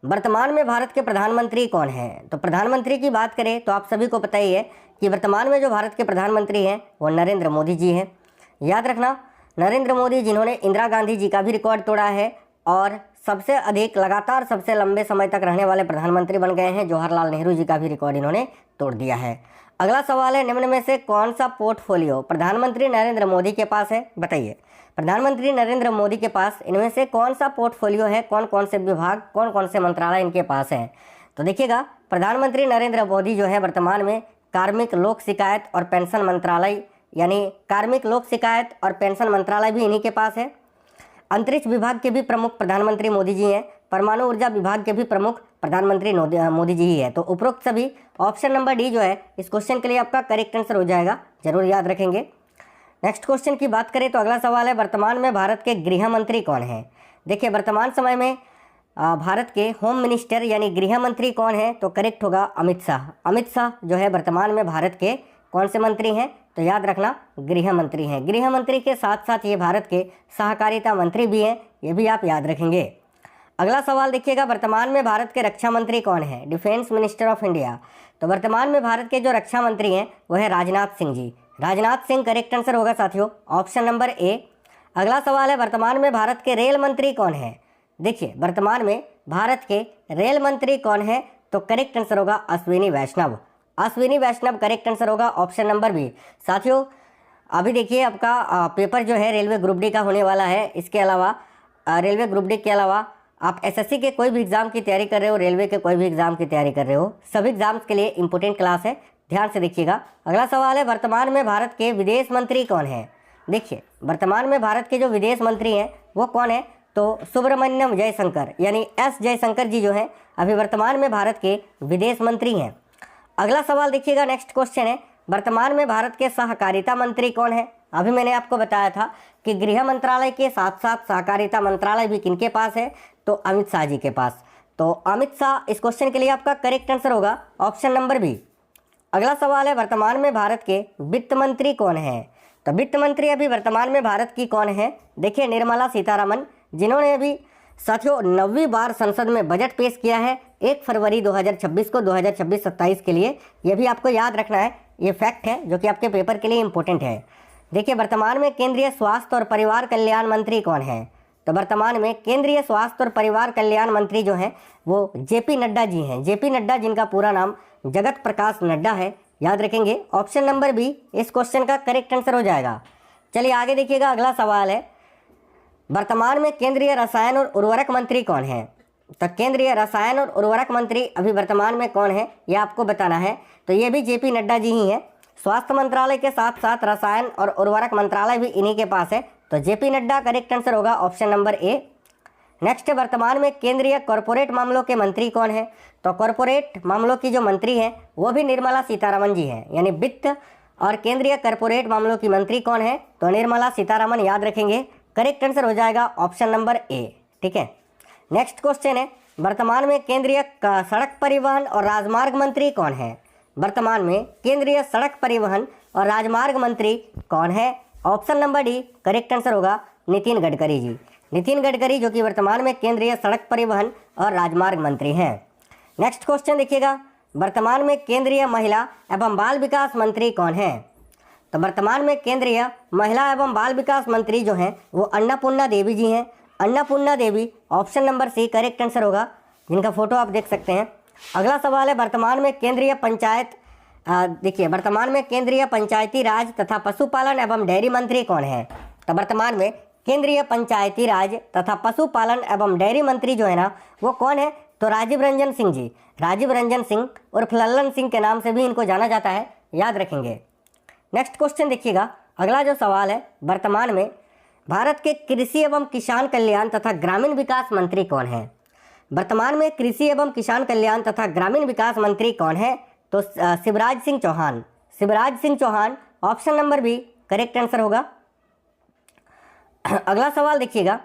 वर्तमान में भारत के प्रधानमंत्री कौन हैं? तो प्रधानमंत्री की बात करें तो आप सभी को पता ही है कि वर्तमान में जो भारत के प्रधानमंत्री हैं वो नरेंद्र मोदी जी हैं। याद रखना, नरेंद्र मोदी जिन्होंने इंदिरा गांधी जी का भी रिकॉर्ड तोड़ा है और सबसे अधिक लगातार सबसे लंबे समय तक रहने वाले प्रधानमंत्री बन गए हैं। जवाहरलाल नेहरू जी का भी रिकॉर्ड इन्होंने तोड़ दिया है। अगला सवाल है, निम्न में से कौन सा पोर्टफोलियो प्रधानमंत्री नरेंद्र मोदी के पास है? बताइए, प्रधानमंत्री नरेंद्र मोदी के पास इनमें से कौन सा पोर्टफोलियो है, कौन कौन से विभाग, कौन कौन से मंत्रालय इनके पास हैं? तो देखिएगा, प्रधानमंत्री नरेंद्र मोदी जो है वर्तमान में कार्मिक लोक शिकायत और पेंशन मंत्रालय, यानी कार्मिक लोक शिकायत और पेंशन मंत्रालय भी इन्हीं के पास है। अंतरिक्ष विभाग के भी प्रमुख प्रधानमंत्री मोदी जी हैं। परमाणु ऊर्जा विभाग के भी प्रमुख प्रधानमंत्री मोदी जी ही है। तो उपरोक्त सभी, ऑप्शन नंबर डी जो है इस क्वेश्चन के लिए आपका करेक्ट आंसर हो जाएगा, जरूर याद रखेंगे। नेक्स्ट क्वेश्चन की बात करें तो अगला सवाल है, वर्तमान में भारत के गृह मंत्री कौन है? देखिए, वर्तमान समय में भारत के होम मिनिस्टर यानी गृह मंत्री कौन है? तो करेक्ट होगा अमित शाह। अमित शाह जो है वर्तमान में भारत के कौन से मंत्री हैं? तो याद रखना, गृह मंत्री हैं। गृह मंत्री के साथ साथ ये भारत के सहकारिता मंत्री भी हैं, ये भी आप याद रखेंगे। अगला सवाल देखिएगा, वर्तमान में भारत के रक्षा मंत्री कौन है? Defence minister of India. तो वर्तमान में भारत के जो रक्षा मंत्री हैं वो है राजनाथ सिंह जी। राजनाथ सिंह करेक्ट आंसर होगा साथियों, ऑप्शन नंबर ए। अगला सवाल है, वर्तमान में भारत के रेल मंत्री कौन है? देखिए, वर्तमान में भारत के रेल मंत्री कौन है? तो करेक्ट आंसर होगा अश्विनी वैष्णव। अश्विनी वैष्णव करेक्ट आंसर होगा, ऑप्शन नंबर बी। साथियों, अभी देखिए आपका पेपर जो है रेलवे ग्रुप डी का होने वाला है। इसके अलावा रेलवे ग्रुप डी के अलावा आप एसएससी के कोई भी एग्जाम की तैयारी कर रहे हो, रेलवे के कोई भी एग्जाम की तैयारी कर रहे हो, सभी एग्जाम्स के लिए इंपॉर्टेंट क्लास है, ध्यान से देखिएगा। अगला सवाल है, वर्तमान में भारत के विदेश मंत्री कौन है? देखिए, वर्तमान में भारत के जो विदेश मंत्री हैं वो कौन है? तो सुब्रमण्यम जयशंकर यानी एस जयशंकर जी जो हैं अभी वर्तमान में भारत के विदेश मंत्री हैं। अगला सवाल देखिएगा, नेक्स्ट क्वेश्चन है, वर्तमान में भारत के सहकारिता मंत्री कौन है? अभी मैंने आपको बताया था कि गृह मंत्रालय के साथ साथ सहकारिता मंत्रालय भी किनके पास है? तो अमित शाह जी के पास। तो अमित शाह इस क्वेश्चन के लिए आपका करेक्ट आंसर होगा, ऑप्शन नंबर बी। अगला सवाल है, वर्तमान में भारत के वित्त मंत्री कौन है? तो वित्त मंत्री अभी वर्तमान में भारत की कौन है? देखिए, निर्मला सीतारमण, जिन्होंने अभी साथियों 9वीं बार संसद में बजट पेश किया है 1 फरवरी 2026 को, 2026-27 के लिए। यह भी आपको याद रखना है, ये फैक्ट है जो कि आपके पेपर के लिए इंपॉर्टेंट है। देखिए, वर्तमान में केंद्रीय स्वास्थ्य और परिवार कल्याण मंत्री कौन है? तो वर्तमान में केंद्रीय स्वास्थ्य और परिवार कल्याण मंत्री जो हैं वो जेपी नड्डा जी हैं। जेपी नड्डा, जिनका पूरा नाम जगत प्रकाश नड्डा है, याद रखेंगे, ऑप्शन नंबर बी इस क्वेश्चन का करेक्ट आंसर हो जाएगा। चलिए आगे देखिएगा, अगला सवाल है, वर्तमान में केंद्रीय रसायन और उर्वरक मंत्री कौन है? तो केंद्रीय रसायन और उर्वरक मंत्री अभी वर्तमान में कौन है, यह आपको बताना है। तो ये भी जेपी नड्डा जी ही हैं। स्वास्थ्य मंत्रालय के साथ साथ रसायन और उर्वरक मंत्रालय भी इन्हीं के पास है। तो जेपी नड्डा करेक्ट आंसर होगा, ऑप्शन नंबर ए। नेक्स्ट, वर्तमान में केंद्रीय कॉरपोरेट मामलों के मंत्री कौन है? तो कॉरपोरेट मामलों की जो मंत्री हैं वो भी निर्मला सीतारमण जी हैं, यानी वित्त और केंद्रीय कॉरपोरेट मामलों की मंत्री कौन है? तो निर्मला सीतारमण, याद रखेंगे, करेक्ट आंसर हो जाएगा, ऑप्शन नंबर ए। ठीक है, नेक्स्ट क्वेश्चन है, वर्तमान में केंद्रीय सड़क परिवहन और राजमार्ग मंत्री कौन है? वर्तमान में केंद्रीय सड़क परिवहन और राजमार्ग मंत्री कौन है? Option number D correct answer होगा, नितिन गडकरी जी। नितिन गडकरी जो कि वर्तमान में केंद्रीय सड़क परिवहन और राजमार्ग मंत्री हैं। नेक्स्ट क्वेश्चन देखिएगा, वर्तमान में केंद्रीय महिला एवं बाल विकास मंत्री कौन है? तो वर्तमान में केंद्रीय महिला एवं बाल विकास मंत्री जो हैं वो अन्नपूर्णा देवी जी हैं। Annapurna Devi, option number C correct answer होगा, जिनका फोटो आप देख सकते हैं। अगला सवाल है, वर्तमान में केंद्रीय पंचायत देखिए, वर्तमान में केंद्रीय पंचायती राज तथा पशुपालन एवं डेयरी मंत्री कौन है? तो वर्तमान में केंद्रीय पंचायती राज तथा पशुपालन एवं डेयरी मंत्री जो है ना वो कौन है? तो राजीव रंजन सिंह जी। राजीव रंजन सिंह उर्फ लल्लन सिंह के नाम से भी इनको जाना जाता है, याद रखेंगे। नेक्स्ट क्वेश्चन देखिएगा, अगला जो सवाल है, वर्तमान में भारत के कृषि एवं किसान कल्याण तथा ग्रामीण विकास मंत्री कौन है? वर्तमान में कृषि एवं किसान कल्याण तथा ग्रामीण विकास मंत्री कौन है? तो Shivraj Singh Chouhan. Shivraj Singh Chouhan, option number B correct answer होगा। अगला सवाल देखिएगा,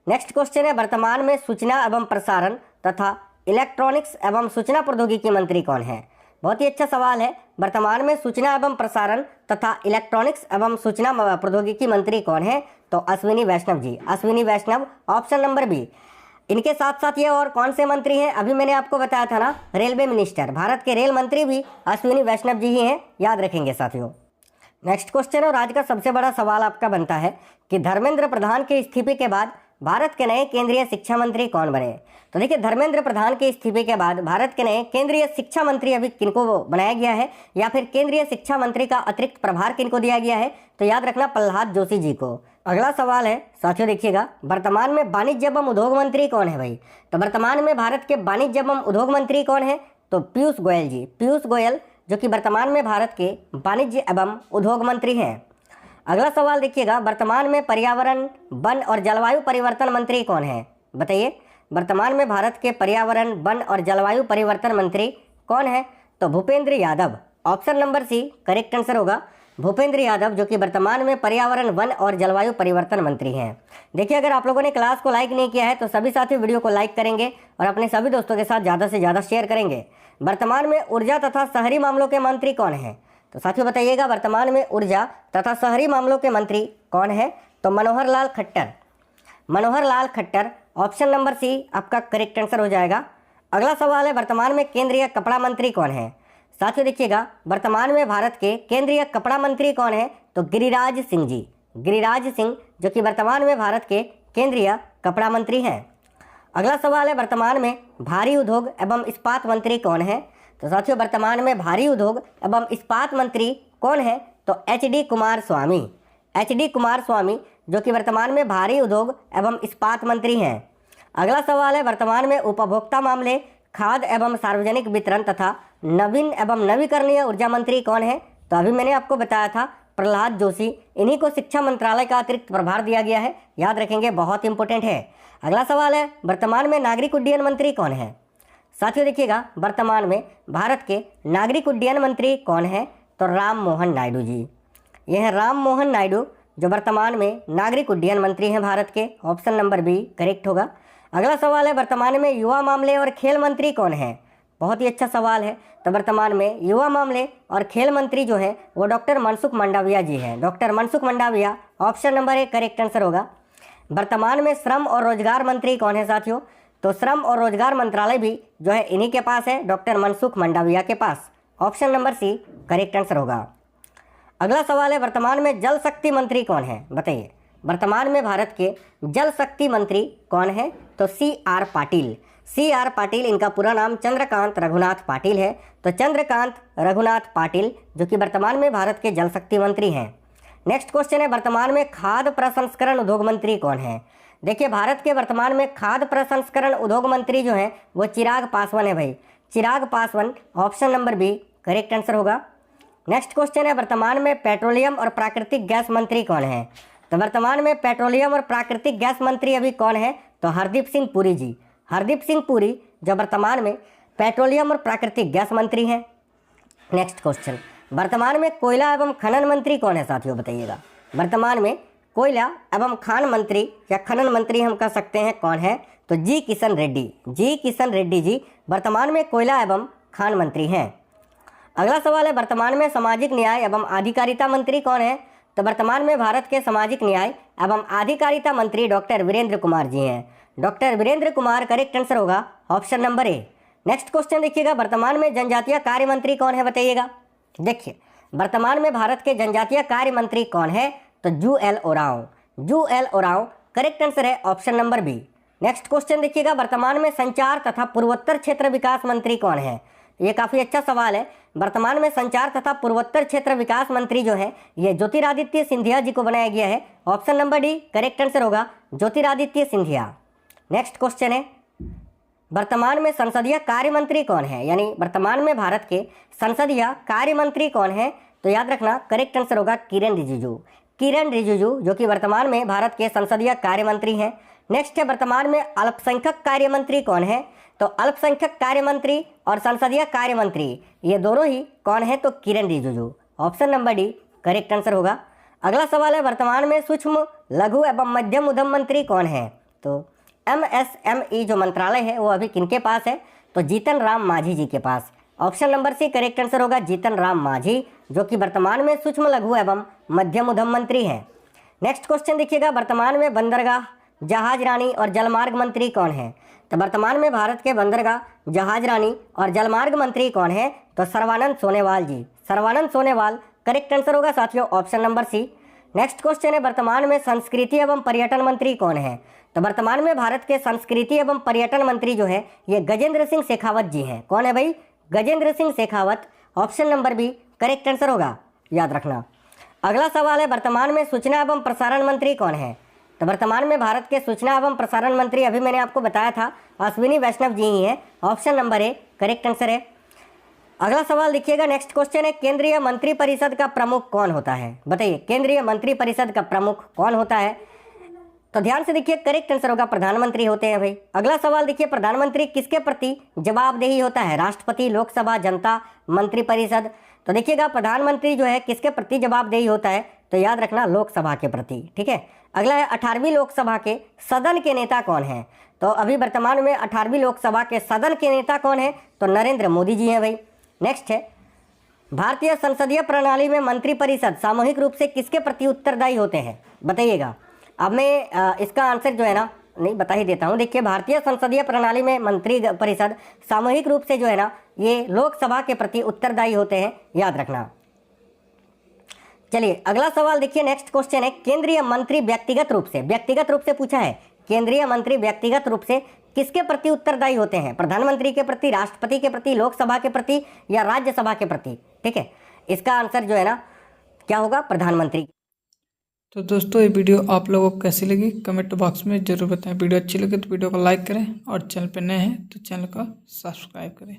नेक्स्ट क्वेश्चन है, वर्तमान में सूचना एवं प्रसारण तथा इलेक्ट्रॉनिक्स एवं सूचना प्रौद्योगिकी मंत्री कौन है? बहुत ही अच्छा सवाल है। वर्तमान में सूचना एवं प्रसारण तथा इलेक्ट्रॉनिक्स एवं सूचना प्रौद्योगिकी मंत्री कौन है? तो अश्विनी वैष्णव जी। अश्विनी वैष्णव, ऑप्शन नंबर बी। इनके साथ साथ ये और कौन से मंत्री हैं, अभी मैंने आपको बताया था ना, रेलवे मिनिस्टर, भारत के रेल मंत्री भी अश्विनी वैष्णव जी ही हैं, याद रखेंगे साथियों। नेक्स्ट क्वेश्चन और आज का सबसे बड़ा सवाल आपका बनता है कि धर्मेंद्र प्रधान के इस्तीफे के बाद भारत के नए केंद्रीय शिक्षा मंत्री कौन बने। तो देखिए, धर्मेंद्र प्रधान के इस्तीफे के बाद भारत के नए केंद्रीय शिक्षा मंत्री अभी किनको बनाया गया है, या फिर केंद्रीय शिक्षा मंत्री का अतिरिक्त प्रभार किनको दिया गया है, तो याद रखना प्रहलाद जोशी जी को। अगला सवाल है साथियों, देखिएगा, वर्तमान में वाणिज्य एवं उद्योग मंत्री कौन है भाई। तो वर्तमान में भारत के वाणिज्य एवं उद्योग मंत्री कौन है, तो पीयूष गोयल जी, पीयूष गोयल, जो कि वर्तमान में भारत के वाणिज्य एवं उद्योग मंत्री हैं। अगला सवाल देखिएगा, वर्तमान में पर्यावरण, वन और जलवायु परिवर्तन मंत्री कौन है, बताइए। वर्तमान में भारत के पर्यावरण, वन और जलवायु परिवर्तन मंत्री कौन है, तो Bhupender Yadav. Option number C correct answer होगा, भूपेंद्र यादव, जो कि वर्तमान में पर्यावरण, वन और जलवायु परिवर्तन मंत्री हैं। देखिए, अगर आप लोगों ने क्लास को लाइक नहीं किया है तो सभी साथी वीडियो को लाइक करेंगे और अपने सभी दोस्तों के साथ ज़्यादा से ज़्यादा शेयर करेंगे। वर्तमान में ऊर्जा तथा शहरी मामलों के मंत्री कौन है, तो साथियों बताइएगा, वर्तमान में ऊर्जा तथा शहरी मामलों के मंत्री कौन है, तो मनोहर लाल खट्टर, मनोहर लाल खट्टर। ऑप्शन नंबर सी आपका करेक्ट आंसर हो जाएगा। अगला सवाल है, वर्तमान में केंद्रीय कपड़ा मंत्री कौन है। साथियों देखिएगा, वर्तमान में भारत के केंद्रीय कपड़ा मंत्री कौन है, तो गिरिराज सिंह जी, गिरिराज सिंह, जो कि वर्तमान में भारत के केंद्रीय कपड़ा मंत्री हैं। अगला सवाल है, वर्तमान में भारी उद्योग एवं इस्पात मंत्री कौन है। तो साथियों, वर्तमान में भारी उद्योग एवं इस्पात मंत्री कौन है, तो एच.डी. कुमारस्वामी, एच.डी. कुमारस्वामी, जो कि वर्तमान में भारी उद्योग एवं इस्पात मंत्री हैं। अगला सवाल है, वर्तमान में उपभोक्ता मामले, खाद्य एवं सार्वजनिक वितरण तथा नवीन एवं नवीकरणीय ऊर्जा मंत्री कौन है, तो अभी मैंने आपको बताया था प्रहलाद जोशी, इन्हीं को शिक्षा मंत्रालय का अतिरिक्त प्रभार दिया गया है, याद रखेंगे, बहुत इंपॉर्टेंट है। अगला सवाल है, वर्तमान में नागरिक उड्डयन मंत्री कौन है। साथियों देखिएगा, वर्तमान में भारत के नागरिक उड्डयन मंत्री कौन है, तो राम मोहन नायडू जी, ये हैं राम मोहन नायडू, जो वर्तमान में नागरिक उड्डयन मंत्री हैं भारत के। ऑप्शन नंबर बी करेक्ट होगा। अगला सवाल है, वर्तमान में युवा मामले और खेल मंत्री कौन है। बहुत ही अच्छा सवाल है। तो वर्तमान में युवा मामले और खेल मंत्री जो है वो डॉक्टर मनसुख मंडाविया जी हैं, doctor Mansukh Mandaviya. Option number A correct answer होगा। वर्तमान में श्रम और रोजगार मंत्री कौन है साथियों, तो श्रम और रोजगार मंत्रालय भी जो है इन्हीं के पास है, डॉक्टर मनसुख मंडाविया के पास। Option number C correct answer होगा। अगला सवाल है, वर्तमान में जल शक्ति मंत्री कौन है, बताइए। वर्तमान में भारत के जल शक्ति मंत्री कौन है, तो सी.आर. पाटिल, सी.आर. पाटिल, इनका पूरा नाम चंद्रकांत रघुनाथ पाटिल है। तो चंद्रकांत रघुनाथ पाटिल, जो कि वर्तमान में भारत के जल शक्ति मंत्री हैं। नेक्स्ट क्वेश्चन है, वर्तमान में खाद्य प्रसंस्करण उद्योग मंत्री कौन है। देखिए, भारत के वर्तमान में खाद्य प्रसंस्करण उद्योग मंत्री जो हैं वो चिराग पासवान है भाई, Chirag Paswan. Option number B correct answer होगा। नेक्स्ट क्वेश्चन है, वर्तमान में पेट्रोलियम और प्राकृतिक गैस मंत्री कौन है। तो वर्तमान में पेट्रोलियम और प्राकृतिक गैस मंत्री अभी कौन है, तो हरदीप सिंह पुरी जी, हरदीप सिंह पुरी, जो वर्तमान में पेट्रोलियम और प्राकृतिक गैस मंत्री हैं। नेक्स्ट क्वेश्चन, वर्तमान में कोयला एवं खनन मंत्री कौन है साथियों, बताइएगा। वर्तमान में कोयला एवं खान मंत्री या खनन मंत्री हम कह सकते हैं कौन है, तो जी किशन रेड्डी, जी किशन रेड्डी जी वर्तमान में कोयला एवं खान मंत्री हैं। अगला सवाल है, वर्तमान में सामाजिक न्याय एवं आधिकारिता मंत्री कौन है। तो वर्तमान में भारत के सामाजिक न्याय एवं आधिकारिता मंत्री डॉक्टर वीरेंद्र कुमार जी हैं, doctor Virendra Kumar. Correct answer होगा option number A. Next question देखिएगा, वर्तमान में जनजातीय कार्य मंत्री कौन है, बताइएगा। देखिए, वर्तमान में भारत के जनजातीय कार्य मंत्री कौन है, तो जूएल ओरांव, जूएल ओरांव। करेक्ट आंसर है option number B. Next question देखिएगा, वर्तमान में संचार तथा पूर्वोत्तर क्षेत्र विकास मंत्री कौन है। ये काफ़ी अच्छा सवाल है। वर्तमान में संचार तथा पूर्वोत्तर क्षेत्र विकास मंत्री जो है ये ज्योतिरादित्य सिंधिया जी को बनाया गया है। Option number D correct answer होगा, ज्योतिरादित्य सिंधिया। नेक्स्ट क्वेश्चन है, वर्तमान में संसदीय कार्य मंत्री कौन है, यानी वर्तमान में भारत के संसदीय कार्य मंत्री कौन है, तो याद रखना करेक्ट आंसर होगा किरेन रिजिजू, किरेन रिजिजू, जो कि वर्तमान में भारत के संसदीय कार्य मंत्री हैं। नेक्स्ट है, वर्तमान में अल्पसंख्यक कार्य मंत्री कौन है, तो अल्पसंख्यक कार्य मंत्री और संसदीय कार्य मंत्री ये दोनों ही कौन है, तो Kiren Rijiju. Option number D correct answer होगा। अगला सवाल है, वर्तमान में सूक्ष्म लघु एवं मध्यम उद्यम मंत्री कौन है, तो MSME जो मंत्रालय है वो अभी किनके पास है, तो जीतन राम मांझी जी के पास। Option number C correct answer होगा, जीतन राम मांझी, जो कि वर्तमान में सूक्ष्म लघु एवं मध्यम उद्यम मंत्री हैं। नेक्स्ट क्वेश्चन देखिएगा, वर्तमान में बंदरगाह जहाज रानी और जलमार्ग मंत्री कौन है? तो वर्तमान में भारत के बंदरगाह, जहाज रानी और जलमार्ग मंत्री कौन है? तो सर्बानंद सोनोवाल जी, सर्बानंद सोनोवाल करेक्ट आंसर होगा साथियों, option number C. Next question है, वर्तमान में संस्कृति एवं पर्यटन मंत्री कौन है? तो वर्तमान में भारत के संस्कृति एवं पर्यटन मंत्री जो है ये गजेंद्र सिंह शेखावत जी हैं। कौन है भाई? Gajendra Singh Shekhawat, option number B correct answer होगा, याद रखना। अगला सवाल है, वर्तमान में सूचना एवं प्रसारण मंत्री कौन है? तो वर्तमान में भारत के सूचना एवं प्रसारण मंत्री अभी मैंने आपको बताया था अश्विनी वैष्णव जी ही हैं, option number A correct answer है। अगला सवाल देखिएगा, नेक्स्ट क्वेश्चन है, केंद्रीय मंत्रिपरिषद का प्रमुख कौन होता है? बताइए, केंद्रीय मंत्रिपरिषद का प्रमुख कौन होता है? तो ध्यान से देखिए, करेक्ट आंसर होगा प्रधानमंत्री होते हैं भाई। अगला सवाल देखिए, प्रधानमंत्री किसके प्रति जवाबदेही होता है? राष्ट्रपति, लोकसभा, जनता, मंत्रिपरिषद। तो देखिएगा, प्रधानमंत्री जो है किसके प्रति जवाबदेही होता है? तो याद रखना, लोकसभा के प्रति। ठीक है। अगला है, 18वीं लोकसभा के सदन के नेता कौन है? तो अभी वर्तमान में 18वीं लोकसभा के सदन के नेता कौन है? तो नरेंद्र मोदी जी हैं भाई। नेक्स्ट है, भारतीय संसदीय प्रणाली में मंत्रिपरिषद सामूहिक रूप से किसके प्रति उत्तरदायी होते हैं? बताइएगा। अब मैं इसका आंसर जो है ना नहीं बता ही देता हूँ। देखिए, भारतीय संसदीय प्रणाली में मंत्री परिषद सामूहिक रूप से जो है ना ये लोकसभा के प्रति उत्तरदायी होते हैं, याद रखना। चलिए अगला सवाल देखिए, नेक्स्ट क्वेश्चन है, केंद्रीय मंत्री व्यक्तिगत रूप से पूछा है, केंद्रीय मंत्री व्यक्तिगत रूप से किसके प्रति उत्तरदायी होते हैं? प्रधानमंत्री के प्रति, राष्ट्रपति के प्रति, लोकसभा के प्रति या राज्यसभा के प्रति? ठीक है, इसका आंसर जो है ना क्या होगा? प्रधानमंत्री। तो दोस्तों, ये वीडियो आप लोगों को कैसी लगी कमेंट बॉक्स में जरूर बताएं। वीडियो अच्छी लगे तो वीडियो को लाइक करें और चैनल पर नए हैं तो चैनल को सब्सक्राइब करें।